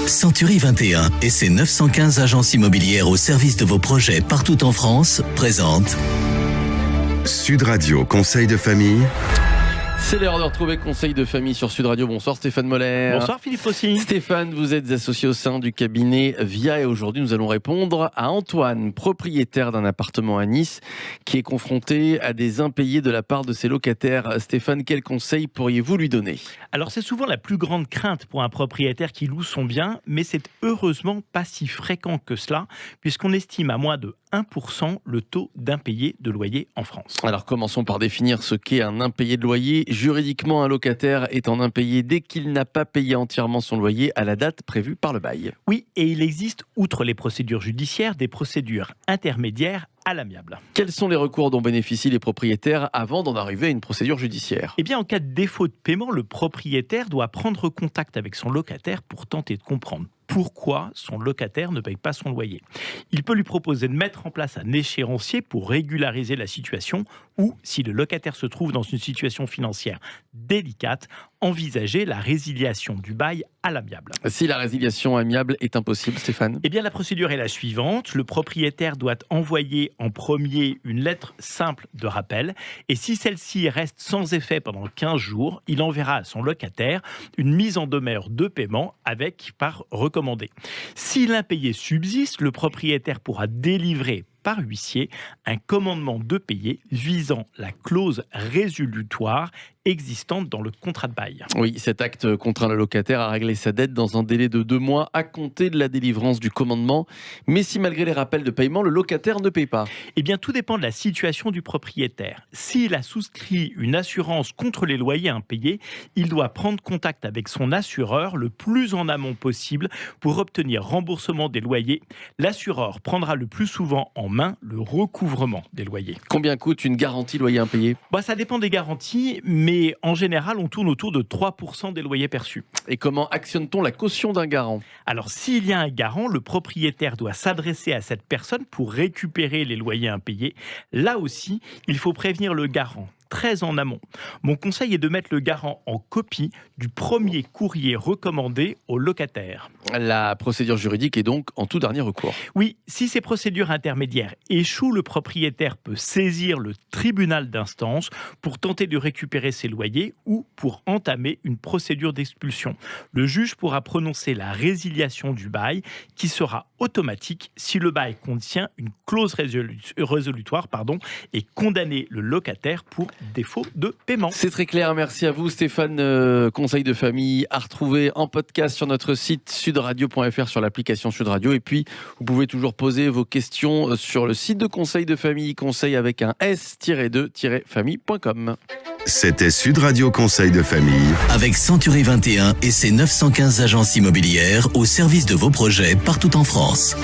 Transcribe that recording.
Century 21 et ses 915 agences immobilières au service de vos projets partout en France présentent Sud Radio Conseil de famille. C'est l'heure de retrouver Conseil de famille sur Sud Radio. Bonsoir Stéphane Moller. Bonsoir Philippe Fossi. Stéphane, vous êtes associé au sein du cabinet VIA et aujourd'hui nous allons répondre à Antoine, propriétaire d'un appartement à Nice qui est confronté à des impayés de la part de ses locataires. Stéphane, quels conseils pourriez-vous lui donner ? Alors c'est souvent la plus grande crainte pour un propriétaire qui loue son bien, mais c'est heureusement pas si fréquent que cela, puisqu'on estime à moins de 1% le taux d'impayé de loyer en France. Alors commençons par définir ce qu'est un impayé de loyer. Juridiquement, un locataire est en impayé dès qu'il n'a pas payé entièrement son loyer à la date prévue par le bail. Oui, et il existe, outre les procédures judiciaires, des procédures intermédiaires à l'amiable. Quels sont les recours dont bénéficient les propriétaires avant d'en arriver à une procédure judiciaire ? Eh bien, en cas de défaut de paiement, le propriétaire doit prendre contact avec son locataire pour tenter de comprendre pourquoi son locataire ne paye pas son loyer. Il peut lui proposer de mettre en place un échéancier pour régulariser la situation ou, si le locataire se trouve dans une situation financière délicate, envisager la résiliation du bail à l'amiable. Si la résiliation amiable est impossible, Stéphane ? Eh bien, la procédure est la suivante. Le propriétaire doit envoyer en premier une lettre simple de rappel et si celle-ci reste sans effet pendant 15 jours, il enverra à son locataire une mise en demeure de paiement avec par recommandé. Si l'impayé subsiste, le propriétaire pourra délivrer par huissier un commandement de payer visant la clause résolutoire existante dans le contrat de bail. Oui, cet acte contraint le locataire à régler sa dette dans un délai de 2 mois à compter de la délivrance du commandement. Mais si malgré les rappels de paiement, le locataire ne paye pas ? Eh bien, tout dépend de la situation du propriétaire. S'il a souscrit une assurance contre les loyers impayés, il doit prendre contact avec son assureur le plus en amont possible pour obtenir remboursement des loyers. L'assureur prendra le plus souvent en main le recouvrement des loyers. Combien coûte une garantie loyer impayé ? Ça dépend des garanties, mais en général, on tourne autour de 3% des loyers perçus. Et comment actionne-t-on la caution d'un garant ? Alors, s'il y a un garant, le propriétaire doit s'adresser à cette personne pour récupérer les loyers impayés. Là aussi, il faut prévenir le garant très en amont. Mon conseil est de mettre le garant en copie du premier courrier recommandé au locataire. La procédure juridique est donc en tout dernier recours. Oui, si ces procédures intermédiaires échouent, le propriétaire peut saisir le tribunal d'instance pour tenter de récupérer ses loyers ou pour entamer une procédure d'expulsion. Le juge pourra prononcer la résiliation du bail qui sera automatique si le bail contient une clause résolutoire et condamner le locataire pour défaut de paiement. C'est très clair, merci à vous Stéphane. Conseil de famille à retrouver en podcast sur notre site sudradio.fr, sur l'application Sud Radio. Et puis, vous pouvez toujours poser vos questions sur le site de Conseil de famille, conseil avec un s-2-famille.com. C'était Sud Radio Conseil de famille. avec Century 21 et ses 915 agences immobilières au service de vos projets partout en France.